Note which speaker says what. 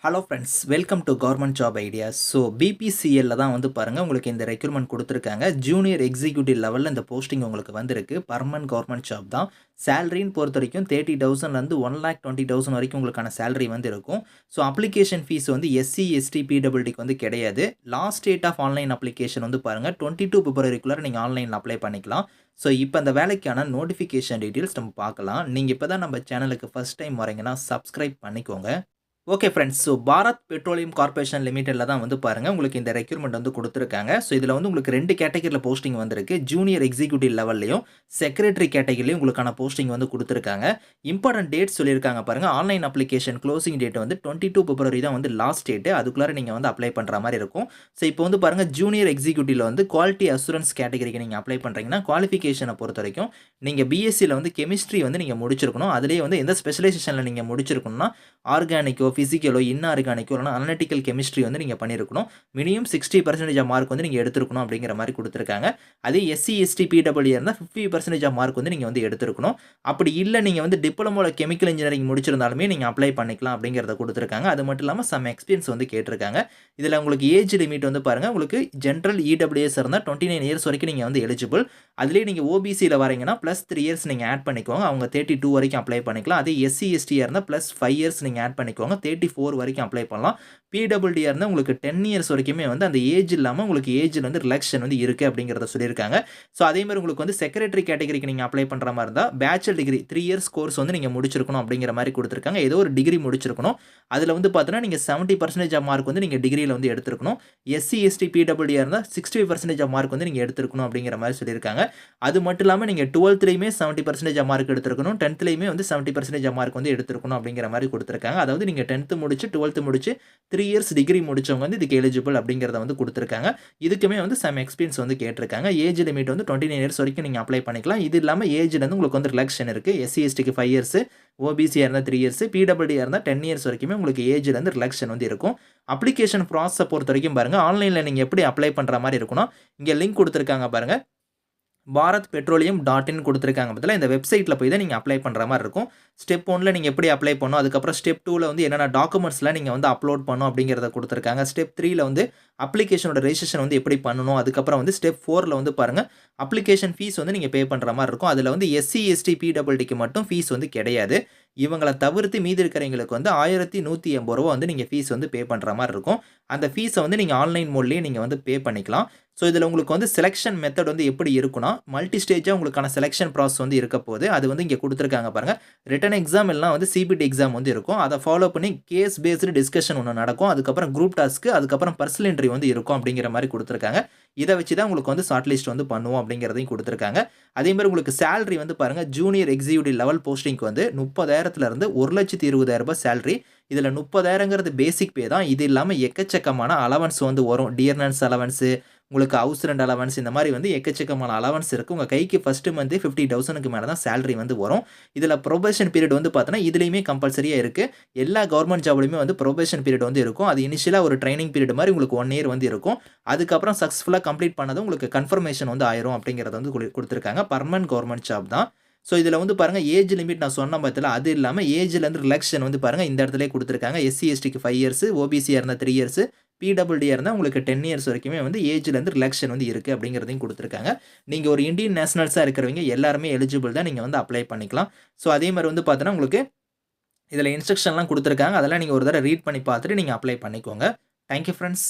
Speaker 1: Hello friends, welcome to government job ideas. So பிபிசிஎல்ல தான் வந்து பாருங்கள் உங்களுக்கு இந்த ரெக்ரூட்மெண்ட் கொடுத்துருக்காங்க. ஜூனியர் எக்ஸிக்யூட்டிவ் லெவலில் இந்த போஸ்டிங் உங்களுக்கு வந்திருக்கு. பர்மனன்ட் கவர்மெண்ட் ஜாப் தான். சேலரின்னு பொறுத்த வரைக்கும் 30,000லேருந்து 1,20,000 வரைக்கும் உங்களுக்கான சேலரி வந்து இருக்கும். ஸோ அப்ளிகேஷன் ஃபீஸ் வந்து எஸ்சி எஸ்டி பிடபிள்யூடிக்கு வந்து கிடையாது. Last date of online application வந்து பாருங்கள் 22 பிப்ரவரிக்குள்ளே நீங்கள் ஆன்லைனில் அப்ளை பண்ணிக்கலாம். ஸோ இப்போ அந்த வேலைக்கான நோட்டிஃபிகேஷன் டீட்டெயில்ஸ் நம்ம பார்க்கலாம். நீங்கள் இப்போ தான் நம்ம சேனலுக்கு ஃபஸ்ட் டைம் வரீங்கன்னா சப்ஸ்கிரைப் பண்ணிக்கோங்க. Okay friends, so Bharat petroleum corporation லிமிடெடில் தான் வந்து பாருங்கள் உங்களுக்கு இந்த ரெக்ரூட்மெண்ட் வந்து கொடுத்துருக்காங்க. ஸோ இதில் வந்து உங்களுக்கு 2 கேட்டகரியில் போஸ்டிங் வந்திருக்கு. ஜூனியர் எக்ஸிக்யூட்டிவ் லெவல்லையும் செக்ரட்டரி கேட்டகரிலையும் உங்களுக்கான போஸ்டிங் வந்து கொடுத்துருக்காங்க. இம்பார்ட்டன்ட் டேட் சொல்லியிருக்காங்க பாருங்கள். ஆன்லைன் அப்ளிகேஷன் க்ளோசிங் டேட் வந்து 22 பிப்ரவரி தான் வந்து லாஸ்ட் டேட்டு. அதுக்குள்ளார நீங்கள் வந்து அப்ளை பண்ணுற மாதிரி இருக்கும். ஸோ இப்போ வந்து பாருங்கள் ஜூனியர் எக்ஸிக்யூட்டிவில் வந்து குவாலிட்டி அசூரன்ஸ் கேட்டகரிக்கு நீங்கள் அப்ளை பண்ணுறீங்கன்னா குவாலிஃபிகேஷனை பொறுத்த வரைக்கும் நீங்கள் பிஎஸ்சியில் வந்து கெமிஸ்ட்ரி வந்து நீங்கள் முடிச்சிருக்கணும். அதுலேயே வந்து எந்த ஸ்பெஷலைசேஷனில் நீங்கள் முடிச்சிருக்கணும்னா ஆர்கானிக்கோ ஃபிசிக்கலோ இன்ஆர்கானிக்கோ இல்லைனா அனலிட்டிக்கல் கெமிஸ்ட்ரி வந்து நீங்கள் பண்ணியிருக்கணும். மினிமம் 60% மார்க் வந்து நீங்கள் எடுத்துருக்கணும் அப்படிங்கிற மாதிரி கொடுத்துருக்காங்க. அதே எஸ்சி எஸ்டி பிடபிள்யூ இருந்தால் 50% மார்க் வந்து நீங்கள் வந்து எடுத்துருக்கணும். அப்படி இல்லை நீங்கள் வந்து டிப்ளமோவில் கெமிக்கல் இன்ஜினியரிங் முடிச்சிருந்தாலுமே நீங்கள் அப்ளை பண்ணிக்கலாம் அப்படிங்கிறத கொடுத்துருக்காங்க. அது மட்டும் இல்லாமல் சம் எக்ஸ்பீரியன்ஸ் வந்து கேட்டிருக்காங்க. இதில் உங்களுக்கு ஏஜ் லிமிட் வந்து பாருங்கள் உங்களுக்கு ஜென்ரல் இடபிள்யூஎஸ் இருந்தால் 29 இயர்ஸ் வரைக்கும் நீங்கள் வந்து எலிஜிபிள். அதுலேயே நீங்கள் ஓபிசியில் வரீங்கன்னா +3 இயர்ஸ் நீங்கள் ஆட் பண்ணிக்கோங்க. அவங்க 32 வரைக்கும் அப்ளை பண்ணிக்கலாம். அதே எஸ்சி எஸ்டியாக இருந்தால் +5 இயர்ஸ் நீங்கள் ஆட் பண்ணிக்கோங்க. 34 வரைக்கும் அப்ளை பண்ணலாம். பிடபிள்யூடியாக இருந்தால் உங்களுக்கு 10 இயர்ஸ் வரைக்குமே வந்து அந்த ஏஜ் இல்லாமல் உங்களுக்கு ஏஜில் வந்து ரிலாக்ஷன் வந்து இருக்குது அப்படிங்கிறத சொல்லியிருக்காங்க. ஸோ அதேமாதிரி உங்களுக்கு வந்து செக்ரட்டரி கேட்டகரிக்கு நீங்கள் அப்ளை பண்ணுற மாதிரி இருந்தால் பேச்சுலர் டிகிரி 3 இயர்ஸ் கோர்ஸ் வந்து நீங்கள் முடிச்சிருக்கணும் அப்படிங்கிற மாதிரி கொடுத்துருக்காங்க. ஏதோ ஒரு டிகிரி முடிச்சிருக்கணும். அதில் வந்து பார்த்தீங்கன்னா நீங்கள் 70% மார்க் வந்து நீங்கள் டிகிரியில் வந்து எடுத்துருக்கணும். எஸ்சி எஸ்டி பிடபிள்யூடியாக இருந்தால் 60% மார்க் வந்து நீங்கள் எடுத்துருக்கணும் அப்படிங்கிற மாதிரி சொல்லியிருக்காங்க. அது மட்டும் இல்லாமல் நீங்கள் 12லேயுமே 70% மார்க் எடுத்துருக்கணும். 10லேயுமே வந்து 70% மார்க் வந்து எடுத்துருக்கணும் அப்படிங்கிற மாதிரி கொடுத்துருக்காங்க. அதாவது நீங்கள் 10th முடிச்சு 12th முடிச்சு 3 இயர்ஸ் டிகிரி முடிச்சவங்க வந்து இதுக்கு எலிஜிபிள் அப்படிங்கிறத வந்து கொடுத்துருக்காங்க. இதுக்குமே வந்து சம் எக்ஸ்பீரியன்ஸ் வந்து கேட்டிருக்காங்க. ஏஜ் லிமிட் வந்து 29 இயர்ஸ் வரைக்கும் நீங்கள் அப்ளை பண்ணிக்கலாம். இது இல்லாமல் ஏஜ்ல வந்து உங்களுக்கு வந்து ரிலாக்ஷன் இருக்குது. எஸ்சி எஸ்டிக்கு 5 இயர்ஸ், ஓபிசியாக இருந்தால் 3 இயர்ஸ், பிடபிள்யூடியாக இருந்தால் 10 இயர்ஸ் வரைக்குமே உங்களுக்கு ஏஜ்ல வந்து ரிலாக்ஷன் வந்து இருக்கும். அப்ளிகேஷன் ப்ராசஸை பொறுத்த வரைக்கும் பாருங்கள் ஆன்லைனில் நீங்கள் எப்படி அப்ளை பண்ணுற மாதிரி இருக்குன்னா இங்கே லிங்க் கொடுத்துருக்காங்க பாருங்கள். பாரத் பெட்ரோலியம் .in கொடுத்துருக்காங்க. பதிலாக இந்த வெப்சைட்டில் போய் தான் நீங்கள் அப்ளை பண்ணுற மாதிரி இருக்கும். ஸ்டெப் 1ல் நீங்கள் எப்படி அப்ளை பண்ணணும், அதுக்கப்புறம் ஸ்டெப் 2ல் வந்து என்னென்ன டாக்குமெண்ட்ஸ்லாம் நீங்கள் வந்து அப்லோட் பண்ணணும் அப்படிங்கிறத கொடுத்துருக்காங்க. ஸ்டெப் 3ல் வந்து அப்ளிகேஷனோட ரெஜிஸ்ட்ரேஷன் வந்து எப்படி பண்ணணும். அதுக்கப்புறம் வந்து ஸ்டெப் 4ல் வந்து பாருங்கள் அப்ளிகேஷன் ஃபீஸ் வந்து நீங்கள் பே பண்ணுற மாதிரி இருக்கும். அதில் வந்து எஸ்சி எஸ்டி பிடபிள்யூடிக்கு மட்டும் ஃபீஸ் வந்து கிடையாது. இவங்களை தவிர்த்து மீதி இருக்கிறவங்களுக்கு வந்து 1180 ரூபா வந்து நீங்கள் ஃபீஸ் வந்து பே பண்ணுற மாதிரி இருக்கும். அந்த ஃபீஸை வந்து நீங்கள் ஆன்லைன் மோட்லேயே நீங்கள் வந்து பே பண்ணிக்கலாம். ஸோ இதில் உங்களுக்கு வந்து செலெக்ஷன் மெத்தட் வந்து எப்படி இருக்குன்னா மல்டி ஸ்டேஜாக உங்களுக்கான செலெக்ஷன் ப்ராசஸ் வந்து இருக்க போது அது வந்து இங்கே கொடுத்துருக்காங்க பாருங்கள். ரிட்டன் எக்ஸாம் எல்லாம் வந்து சிபிடி எக்ஸாம் வந்து இருக்கும். அதை ஃபாலோ பண்ணி கேஸ் பேஸ்டு டிஸ்கஷன் ஒன்று நடக்கும். அதுக்கப்புறம் குரூப் டாஸ்க்கு, அதுக்கப்புறம் பர்சனல் இன்டர்வியூ வந்து இருக்கும் அப்படிங்கிற மாதிரி கொடுத்துருக்காங்க. இதை வச்சு தான் உங்களுக்கு வந்து ஷார்ட் லிஸ்ட் வந்து பண்ணுவோம் அப்படிங்கிறதையும் கொடுத்துருக்காங்க. அதேமாதிரி உங்களுக்கு சேலரி வந்து பாருங்கள் ஜூனியர் எக்ஸிக்யூட்டிவ் லெவல் போஸ்டிங்க்கு வந்து 30,000லேருந்து 1,20,000 சேலரி. இதில் 30,000ங்கிறது பேசிக் பே தான். இது இல்லாமல் எக்கச்சக்கமான அலவன்ஸ் வந்து வரும். டியர்னன்ஸ் அலவன்ஸு, உங்களுக்கு ஹவுஸ் ரெண்ட் அலவன்ஸ், இந்த மாதிரி வந்து எக்கச்சக்கமான அலவன்ஸ் இருக்குது. உங்கள் கைக்கு ஃபஸ்ட்டு மந்த்து 50,000க்கு மேலே தான் சேலரி வந்து வரும். இதில் ப்ரொபேஷன் பீரியட் வந்து பார்த்தோன்னா இதுலேயுமே கம்பல்சரியாக இருக்குது. எல்லா கவர்மெண்ட் ஜாப்லையுமே வந்து ப்ரொபேஷன் பீரியட் வந்து இருக்கும். அது இனிஷியலாக ஒரு ட்ரைனிங் பீரியட் மாதிரி உங்களுக்கு 1 இயர் வந்து இருக்கும். அதுக்கப்புறம் சக்ஸஸ்ஃபுல்லாக கம்ப்ளீட் பண்ணதும் உங்களுக்கு கன்ஃபர்மேஷன் வந்து ஆயிரும் அப்படிங்கிறத வந்து கொடுத்துருக்காங்க. பர்மனன்ட் கவர்மெண்ட் ஜாப் தான். ஸோ இதில் வந்து பாருங்கள் ஏஜ் லிமிட் நான் சொன்ன பார்த்தல அது இல்லாமல் ஏஜ்லேருந்து ரிலாக்ஷன் வந்து பாருங்கள் இந்த இடத்துல கொடுத்துருக்காங்க. எஸ்சி எஸ்டிக்கு 5 இயர்ஸ், ஓபிசியாக இருந்தால் 3 இயர்ஸ், பிடபிள்யூடியாக இருந்தால் உங்களுக்கு 10 இயர்ஸ் வரைக்குமே வந்து ஏஜ்லேருந்து ரிலாக்ஷன் வந்து இருக்குது அப்படிங்கிறதையும் கொடுத்துருக்காங்க. நீங்கள் ஒரு இந்தியன் நேஷனல்ஸாக இருக்கிறவங்க எல்லாருமே எலிஜிபிள் தான். நீங்கள் வந்து அப்ளை பண்ணிக்கலாம். ஸோ அதே மாதிரி வந்து பார்த்தோன்னா உங்களுக்கு இதில் இன்ஸ்ட்ரக்ஷன்லாம் கொடுத்துருக்காங்க. அதெல்லாம் நீங்கள் ஒரு தடவை ரீட் பண்ணி பார்த்துட்டு நீங்கள் அப்ளை பண்ணிக்கோங்க. Thank you friends.